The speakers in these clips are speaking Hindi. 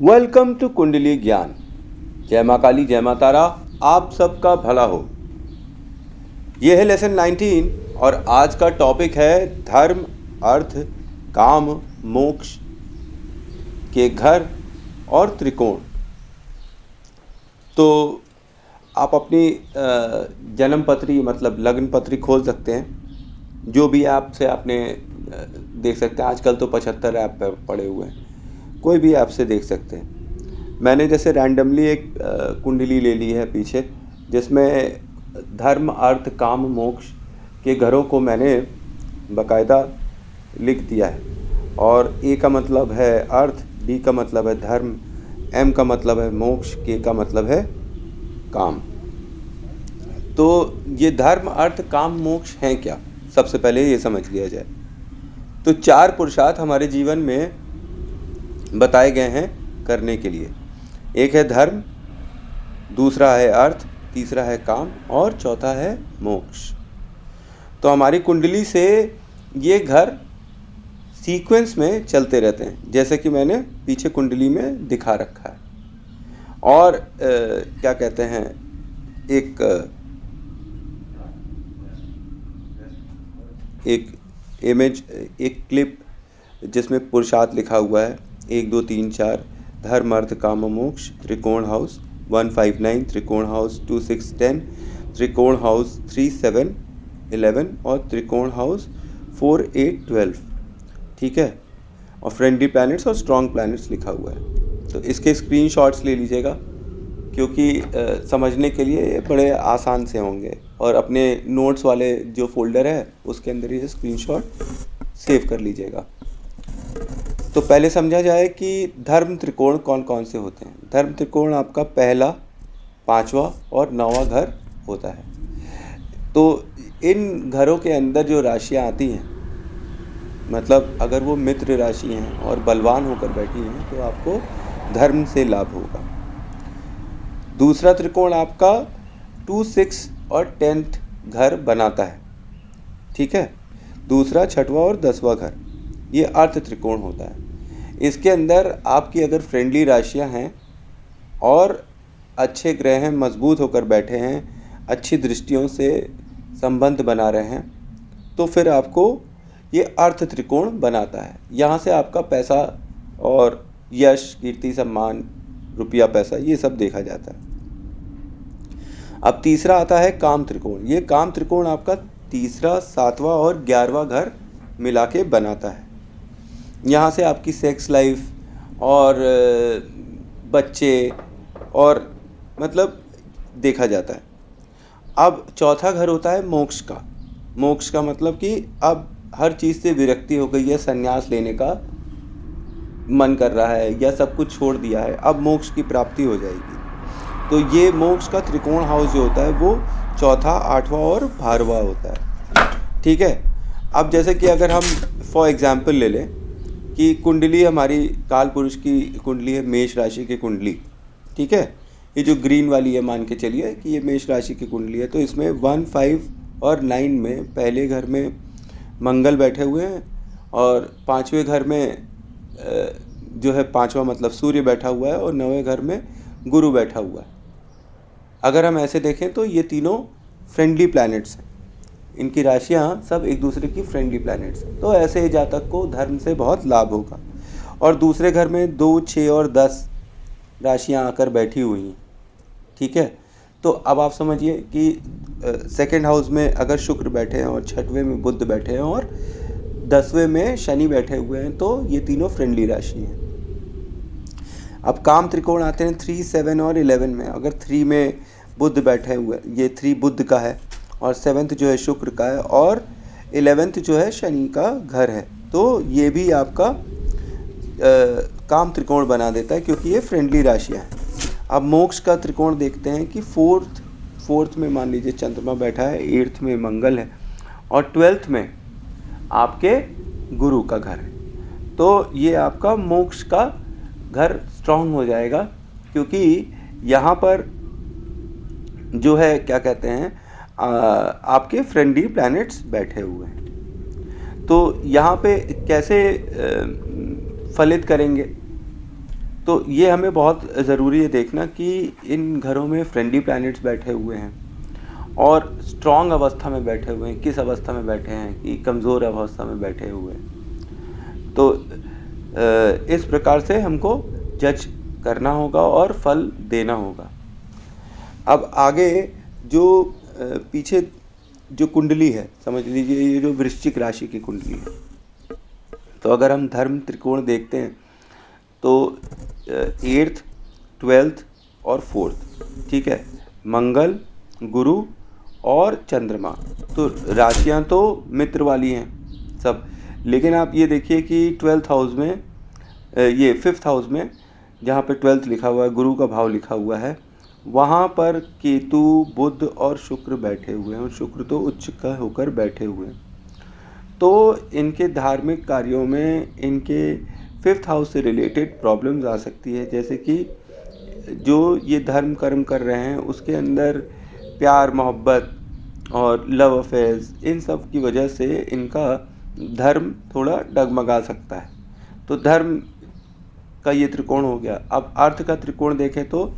वेलकम टू कुंडली ज्ञान। जय माँ काली, जय माँ तारा, आप सबका भला हो। ये है लेसन 19 और आज का टॉपिक है धर्म, अर्थ, काम, मोक्ष के घर और त्रिकोण। तो आप अपनी जन्म पत्री मतलब लग्न पत्री खोल सकते हैं, जो भी ऐप से आपने देख सकते हैं। आजकल तो 75 ऐप पड़े हुए हैं, कोई भी ऐप से देख सकते हैं। मैंने जैसे रैंडमली एक कुंडली ले ली है पीछे, जिसमें धर्म, अर्थ, काम, मोक्ष के घरों को मैंने बाकायदा लिख दिया है। और ए का मतलब है अर्थ, डी का मतलब है धर्म, एम का मतलब है मोक्ष, के का मतलब है काम। तो ये धर्म, अर्थ, काम, मोक्ष हैं क्या, सबसे पहले ये समझ लिया जाए। तो 4 पुरुषार्थ हमारे जीवन में बताए गए हैं करने के लिए। एक है धर्म, दूसरा है अर्थ, तीसरा है काम और चौथा है मोक्ष। तो हमारी कुंडली से ये घर सीक्वेंस में चलते रहते हैं, जैसे कि मैंने पीछे कुंडली में दिखा रखा है। और क्या कहते हैं, एक इमेज, एक क्लिप जिसमें पुरुषार्थ लिखा हुआ है 1 2 3 4, धर्म, अर्थ, काम, मोक्ष, त्रिकोण हाउस 159, त्रिकोण हाउस 2 6 10, त्रिकोण हाउस 3 7 11 और त्रिकोण हाउस 4 8 12। ठीक है, और फ्रेंडली प्लैनेट्स और स्ट्रॉन्ग प्लैनेट्स लिखा हुआ है। तो इसके स्क्रीनशॉट्स ले लीजिएगा, क्योंकि समझने के लिए ये बड़े आसान से होंगे। और अपने नोट्स वाले जो फोल्डर है उसके अंदर ये स्क्रीनशॉट सेव कर लीजिएगा। तो पहले समझा जाए कि धर्म त्रिकोण कौन कौन से होते हैं। धर्म त्रिकोण आपका पहला, 5वां और 9वां घर होता है। तो इन घरों के अंदर जो राशियां आती हैं, मतलब अगर वो मित्र राशि हैं और बलवान होकर बैठी हैं, तो आपको धर्म से लाभ होगा। दूसरा त्रिकोण आपका 2 6 और 10th घर बनाता है। ठीक है, दूसरा, 6वां और 10वां घर, ये अर्थ त्रिकोण होता है। इसके अंदर आपकी अगर फ्रेंडली राशियां हैं और अच्छे ग्रह हैं, मजबूत होकर बैठे हैं, अच्छी दृष्टियों से संबंध बना रहे हैं, तो फिर आपको ये अर्थ त्रिकोण बनाता है। यहाँ से आपका पैसा और यश, कीर्ति, सम्मान, रुपया, पैसा, ये सब देखा जाता है। अब तीसरा आता है काम त्रिकोण। ये काम त्रिकोण आपका तीसरा, 7वां और 11वां घर मिला के बनाता है। यहाँ से आपकी सेक्स लाइफ और बच्चे और मतलब देखा जाता है। अब चौथा घर होता है मोक्ष का। मोक्ष का मतलब कि अब हर चीज़ से विरक्ति हो गई है, संन्यास लेने का मन कर रहा है या सब कुछ छोड़ दिया है, अब मोक्ष की प्राप्ति हो जाएगी। तो ये मोक्ष का त्रिकोण हाउस जो होता है वो चौथा, 8वां और 12वां होता है। ठीक है, अब जैसे कि अगर हम फॉर एग्जांपल ले लें कि कुंडली हमारी काल पुरुष की कुंडली है, मेष राशि की कुंडली। ठीक है, ये जो ग्रीन वाली है, मान के चलिए कि ये मेष राशि की कुंडली है। तो इसमें 1 5 और 9 में पहले घर में मंगल बैठे हुए हैं और 5वें घर में जो है 5वां मतलब सूर्य बैठा हुआ है और 9वें घर में गुरु बैठा हुआ है। अगर हम ऐसे देखें तो ये तीनों फ्रेंडली प्लैनेट्स हैं, इनकी राशियां सब एक दूसरे की फ्रेंडली प्लैनेट्स हैं। तो ऐसे जातक को धर्म से बहुत लाभ होगा। और दूसरे घर में 2 6 और 10 राशियां आकर बैठी हुई हैं। ठीक है, तो अब आप समझिए कि सेकंड हाउस में अगर शुक्र बैठे हैं और 6वें में बुध बैठे हैं और 10वें में शनि बैठे हुए हैं, तो ये तीनों फ्रेंडली राशि हैं। अब काम त्रिकोण आते हैं 3 7 और 11 में। अगर 3 में बुध बैठे हुए, ये 3 बुध का है और 7th जो है शुक्र का है और 11th जो है शनि का घर है, तो ये भी आपका काम त्रिकोण बना देता है, क्योंकि ये फ्रेंडली राशियाँ हैं। अब मोक्ष का त्रिकोण देखते हैं कि फोर्थ में मान लीजिए चंद्रमा बैठा है, 8th में मंगल है और 12th में आपके गुरु का घर है। तो ये आपका मोक्ष का घर स्ट्रांग हो जाएगा, क्योंकि यहाँ पर जो है क्या कहते हैं, आपके फ्रेंडली प्लैनेट्स बैठे हुए हैं। तो यहाँ पे कैसे फलित करेंगे, तो ये हमें बहुत ज़रूरी है देखना कि इन घरों में फ्रेंडली प्लैनेट्स बैठे हुए हैं और स्ट्रॉन्ग अवस्था में बैठे हुए हैं, किस अवस्था में बैठे हैं कि कमज़ोर अवस्था में बैठे हुए हैं। तो इस प्रकार से हमको जज करना होगा और फल देना होगा। अब आगे जो पीछे जो कुंडली है, समझ लीजिए ये जो वृश्चिक राशि की कुंडली है, तो अगर हम धर्म त्रिकोण देखते हैं तो 8th 12th और 4th, ठीक है, मंगल, गुरु और चंद्रमा। तो राशियां तो मित्र वाली हैं सब, लेकिन आप ये देखिए कि 12th हाउस में ये 5th हाउस में जहाँ पे 12th लिखा हुआ है, गुरु का भाव लिखा हुआ है, वहाँ पर केतु, बुध और शुक्र बैठे हुए हैं और शुक्र तो उच्च का होकर बैठे हुए हैं। तो इनके धार्मिक कार्यों में इनके 5th हाउस से रिलेटेड प्रॉब्लम्स आ सकती है, जैसे कि जो ये धर्म कर्म कर रहे हैं उसके अंदर प्यार मोहब्बत और लव अफेयर्स, इन सब की वजह से इनका धर्म थोड़ा डगमगा सकता है। तो धर्म का ये त्रिकोण हो गया। अब अर्थ का त्रिकोण देखें तो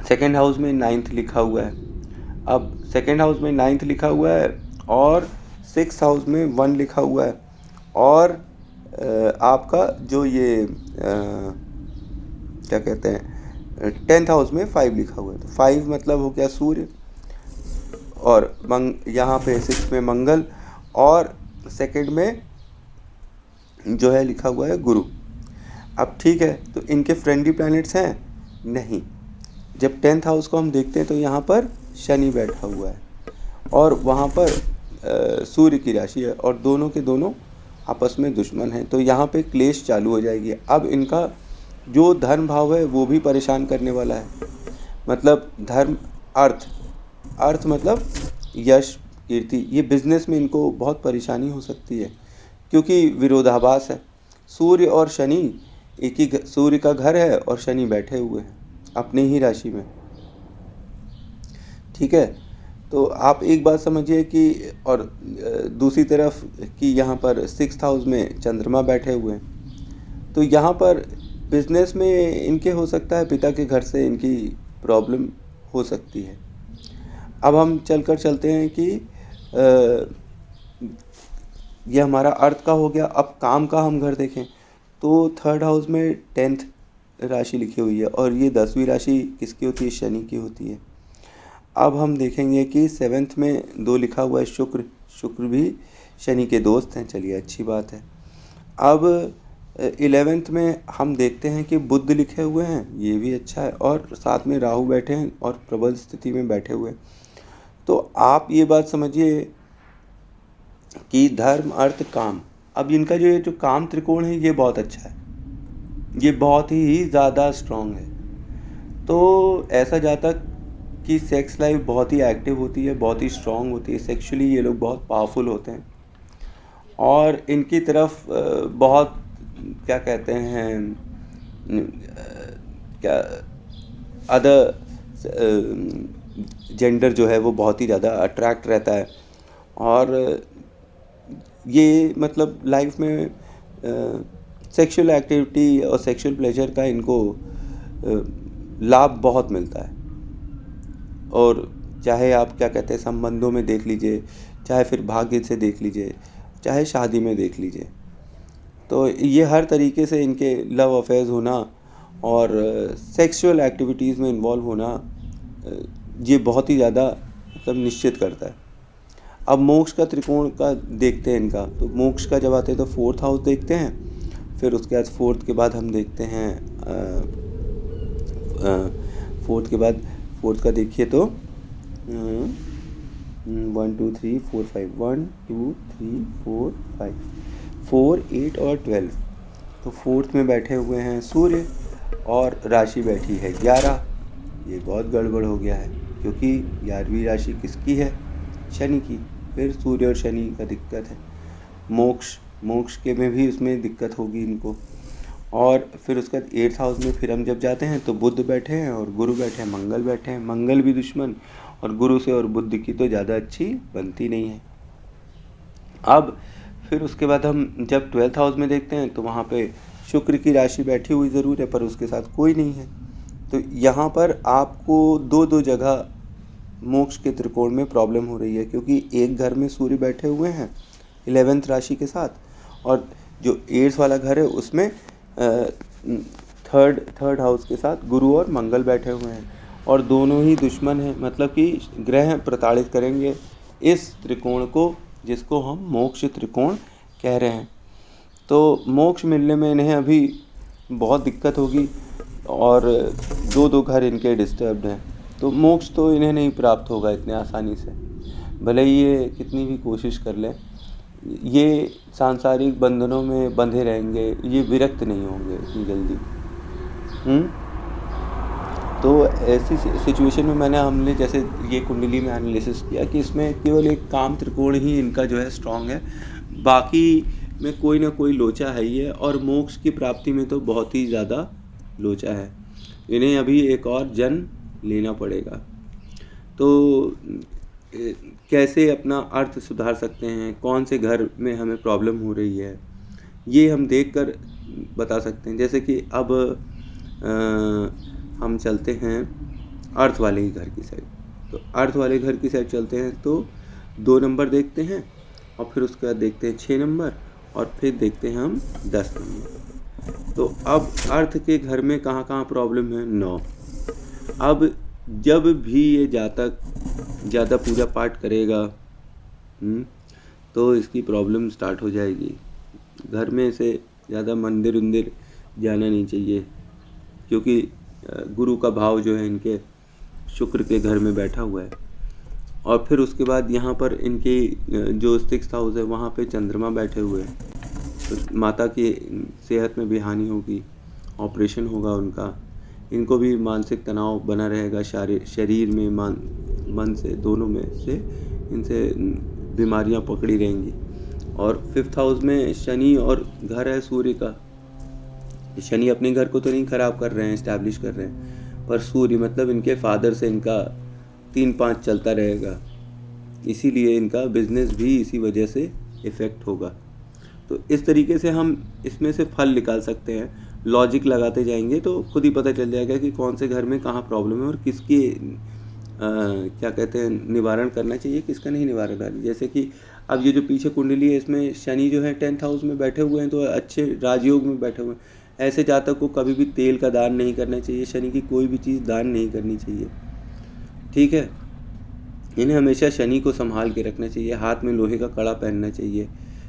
2nd हाउस में 9th लिखा हुआ है। अब 2nd हाउस में 9th लिखा हुआ है और 6th हाउस में 1 लिखा हुआ है और आपका जो ये क्या कहते हैं 10th हाउस में 5 लिखा हुआ है। तो 5 मतलब हो गया सूर्य और यहाँ पे 6 में मंगल और 2nd में जो है लिखा हुआ है गुरु। अब ठीक है, तो इनके फ्रेंडली प्लैनेट्स हैं नहीं। जब 10th हाउस को हम देखते हैं तो यहाँ पर शनि बैठा हुआ है और वहाँ पर सूर्य की राशि है और दोनों के दोनों आपस में दुश्मन हैं, तो यहाँ पे क्लेश चालू हो जाएगी। अब इनका जो धर्म भाव है वो भी परेशान करने वाला है। मतलब धर्म, अर्थ मतलब यश कीर्ति, ये बिजनेस में इनको बहुत परेशानी हो सकती है क्योंकि विरोधाभास है। सूर्य और शनि एक ही, सूर्य का घर है और शनि बैठे हुए हैं अपनी ही राशि में, ठीक है। तो आप एक बात समझिए कि और दूसरी तरफ कि यहाँ पर 6th हाउस में चंद्रमा बैठे हुए हैं, तो यहाँ पर बिजनेस में इनके हो सकता है पिता के घर से इनकी प्रॉब्लम हो सकती है। अब हम चलते हैं कि ये हमारा अर्थ का हो गया। अब काम का हम घर देखें तो 3rd हाउस में 10th राशि लिखी हुई है और ये 10वीं राशि किसकी होती है? शनि की होती है। अब हम देखेंगे कि 7th में 2 लिखा हुआ है शुक्र भी शनि के दोस्त हैं, चलिए अच्छी बात है। अब 11th में हम देखते हैं कि बुध लिखे हुए हैं, ये भी अच्छा है, और साथ में राहु बैठे हैं और प्रबल स्थिति में बैठे हुए हैं। तो आप ये बात समझिए कि धर्म अर्थ काम, अब इनका जो काम त्रिकोण है ये बहुत अच्छा है, ये बहुत ही ज़्यादा स्ट्रॉन्ग है। तो ऐसा जातक कि सेक्स लाइफ बहुत ही एक्टिव होती है, बहुत ही स्ट्रॉन्ग होती है, सेक्सुअली ये लोग बहुत पावरफुल होते हैं और इनकी तरफ बहुत क्या कहते हैं क्या अदर जेंडर जो है वो बहुत ही ज़्यादा अट्रैक्ट रहता है और ये मतलब लाइफ में सेक्सुअल एक्टिविटी और सेक्सुअल प्लेजर का इनको लाभ बहुत मिलता है। और चाहे आप क्या कहते हैं संबंधों में देख लीजिए, चाहे फिर भाग्य से देख लीजिए, चाहे शादी में देख लीजिए, तो ये हर तरीके से इनके लव अफेयर्स होना और सेक्सुअल एक्टिविटीज़ में इन्वॉल्व होना ये बहुत ही ज़्यादा मतलब निश्चित करता है। अब मोक्ष का त्रिकोण का देखते हैं इनका, तो मोक्ष का जब आते हैं तो 4th हाउस देखते हैं, फिर उसके बाद 4th के बाद हम देखते हैं 4th के बाद 4th का देखिए तो 1 2 3 4 5 1 2 3 4 5 4 8 और 12, तो 4th में बैठे हुए हैं सूर्य और राशि बैठी है 11। ये बहुत गड़बड़ हो गया है क्योंकि 11वीं राशि किसकी है? शनि की। फिर सूर्य और शनि का दिक्कत है। मोक्ष के में भी उसमें दिक्कत होगी इनको। और फिर उसके बाद 8th हाउस में फिर हम जब जाते हैं तो बुध बैठे हैं और गुरु बैठे हैं, मंगल बैठे हैं, मंगल भी दुश्मन, और गुरु से और बुध की तो ज़्यादा अच्छी बनती नहीं है। अब फिर उसके बाद हम जब 12th हाउस में देखते हैं तो वहाँ पे शुक्र की राशि बैठी हुई ज़रूर है पर उसके साथ कोई नहीं है। तो यहाँ पर आपको दो दो जगह मोक्ष के त्रिकोण में प्रॉब्लम हो रही है, क्योंकि एक घर में सूर्य बैठे हुए हैं 11th राशि के साथ, और जो 8th वाला घर है उसमें थर्ड हाउस के साथ गुरु और मंगल बैठे हुए हैं, और दोनों ही दुश्मन हैं। मतलब कि ग्रह प्रताड़ित करेंगे इस त्रिकोण को, जिसको हम मोक्ष त्रिकोण कह रहे हैं। तो मोक्ष मिलने में इन्हें अभी बहुत दिक्कत होगी, और दो दो घर इनके डिस्टर्ब्ड हैं, तो मोक्ष तो इन्हें नहीं प्राप्त होगा इतने आसानी से, भले ही ये कितनी भी कोशिश कर लें। ये सांसारिक बंधनों में बंधे रहेंगे, ये विरक्त नहीं होंगे इतनी जल्दी। तो ऐसी सिचुएशन में हमने जैसे ये कुंडली में एनालिसिस किया कि इसमें केवल एक काम त्रिकोण ही इनका जो है स्ट्रांग है, बाकी में कोई ना कोई लोचा है ही है, और मोक्ष की प्राप्ति में तो बहुत ही ज़्यादा लोचा है। इन्हें अभी एक और जन्म लेना पड़ेगा। तो कैसे अपना अर्थ सुधार सकते हैं, कौन से घर में हमें प्रॉब्लम हो रही है, ये हम देखकर बता सकते हैं। जैसे कि अब हम चलते हैं अर्थ वाले ही घर की साइड, तो अर्थ वाले घर की साइड चलते हैं तो 2 नंबर देखते हैं, और फिर उसके बाद देखते हैं 6 नंबर, और फिर देखते हैं हम 10 नंबर। तो अब अर्थ के घर में कहाँ कहाँ प्रॉब्लम है? 9। अब जब भी ये जातक ज़्यादा पूजा पाठ करेगा तो इसकी प्रॉब्लम स्टार्ट हो जाएगी। घर में से ज़्यादा मंदिर उंदिर जाना नहीं चाहिए, क्योंकि गुरु का भाव जो है इनके शुक्र के घर में बैठा हुआ है। और फिर उसके बाद यहाँ पर इनके जो 6th हाउस है वहाँ पे चंद्रमा बैठे हुए हैं, तो माता की सेहत में भी हानि होगी, ऑपरेशन होगा उनका, इनको भी मानसिक तनाव बना रहेगा, शरीर में मन से दोनों में से इनसे बीमारियाँ पकड़ी रहेंगी। और 5th हाउस में शनि और घर है सूर्य का। शनि अपने घर को तो नहीं खराब कर रहे हैं, इस्टेब्लिश कर रहे हैं, पर सूर्य मतलब इनके फादर से इनका 3-5 चलता रहेगा, इसीलिए इनका बिजनेस भी इसी वजह से इफ़ेक्ट होगा। तो इस तरीके से हम इसमें से फल निकाल सकते हैं, लॉजिक लगाते जाएंगे तो खुद ही पता चल जाएगा कि कौन से घर में कहाँ प्रॉब्लम है और किसकी क्या कहते हैं निवारण करना चाहिए, किसका नहीं निवारण करना। जैसे कि अब ये जो पीछे कुंडली है इसमें शनि जो है 10th हाउस में बैठे हुए हैं, तो अच्छे राजयोग में बैठे हुए हैं। ऐसे जातक को कभी भी तेल का दान नहीं करना चाहिए, शनि की कोई भी चीज़ दान नहीं करनी चाहिए, ठीक है। इन्हें हमेशा शनि को संभाल के रखना चाहिए, हाथ में लोहे का कड़ा पहनना चाहिए।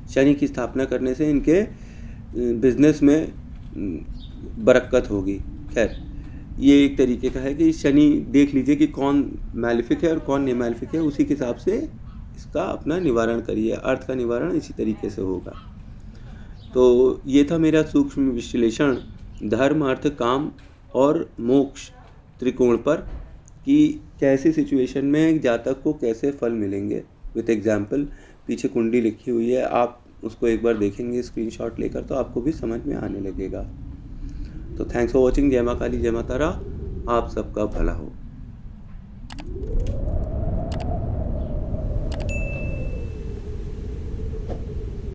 शनि की स्थापना करने से इनके बिजनेस में बरकत होगी। खैर, ये एक तरीके का है कि शनि देख लीजिए कि कौन मैलिफिक है और कौन नहीं मैलिफिक है, उसी के हिसाब से इसका अपना निवारण करिए। अर्थ का निवारण इसी तरीके से होगा। तो ये था मेरा सूक्ष्म विश्लेषण धर्म, अर्थ, काम और मोक्ष त्रिकोण पर, कि कैसी सिचुएशन में जातक को कैसे फल मिलेंगे। विथ एग्जाम्पल पीछे कुंडली लिखी हुई है, आप उसको एक बार देखेंगे स्क्रीनशॉट लेकर तो आपको भी समझ में आने लगेगा। तो थैंक्स फॉर वॉचिंग। जय मां काली, जय मां तारा, आप सबका भला हो।